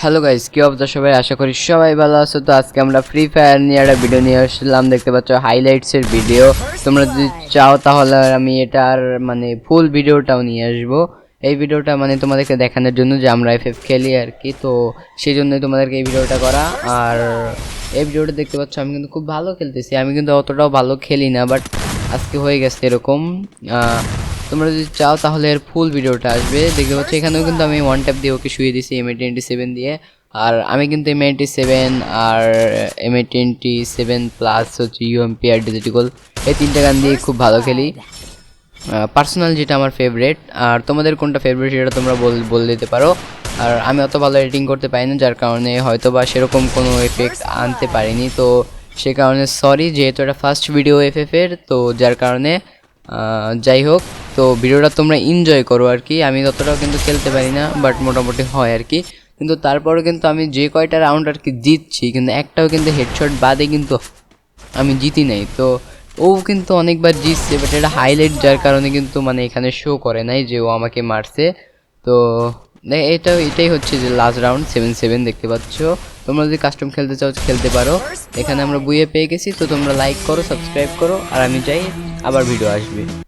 Hello guys, কি অবস্থা সবাই? আশা করি সবাই ভালো আছো। তো আজকে আমরা ফ্রি ফায়ার নিয়ে একটা ভিডিও নিয়ে আসলাম। দেখতে পাচ্ছ হাইলাইটসের ভিডিও। তোমরা যদি চাও তাহলে আমি এটার ফুল ভিডিওটাও নিয়ে আসবো। এই ভিডিওটা তোমাদেরকে দেখানোর জন্য যে আমরা এফএফ খেলি আর কি। তো সেই জন্যই তোমাদেরকে এই ভিডিওটা করা। আর এই ভিডিওটা দেখতে পাচ্ছ আমি কিন্তু খুব ভালো খেলতেছি। আমি কিন্তু অতটাও ভালো খেলি না, বাট আজকে হয়ে গেছে এরকম। তোমরা যদি চাও তাহলে এর ফুল ভিডিওটা আসবে। দেখতে পাচ্ছ এখানেও কিন্তু আমি ওয়ান ট্যাপ দিয়ে ওকে শুয়ে দিছি MA27 দিয়ে। আর আমি কিন্তু MA27 আর MA27 প্লাস হচ্ছে UMP আর ডিজিটাল এই তিনটা গান দিয়ে খুব ভালো খেলি। পার্সোনাল যেটা আমার ফেভারিট। আর তোমাদের কোনটা ফেভারিট সেটা তোমরা বলে দিতে পারো। আর আমি অত ভালো এডিটিং করতে পারি না, যার কারণে হয়তো বা সেরকম কোনো এফেক্ট আনতে পারিনি। তো সে কারণে সরি, যেহেতু এটা ফার্স্ট ভিডিও এফএফের, তো যার কারণে যাই হোক। তো ভিডিওটা তোমরা এনজয় করো আর কি। আমি ততটাও কিন্তু খেলতে পারি না, বাট মোটামুটি হয় আর কি। কিন্তু তারপরে কিন্তু আমি যে কয়টা রাউন্ড আর কি জিতছি, কিন্তু একটাও কিন্তু হেডশট বাদে কিন্তু আমি জিতি নাই। তো ও কিন্তু অনেকবার জিতছে, বাট এটা হাইলাইট, যার কারণে কিন্তু এখানে শো করে নাই যে ও আমাকে মারছে। তো এটাই হচ্ছে যে লাস্ট রাউন্ড 7-7 দেখতে পাচ্ছ। তোমরা যদি কাস্টম খেলতে চাও খেলতে পারো। এখানে আমরা বুয়ে পেয়ে গেছি। তো তোমরা লাইক করো, সাবস্ক্রাইব করো, আর আমি যাই, আবার ভিডিও আসবে।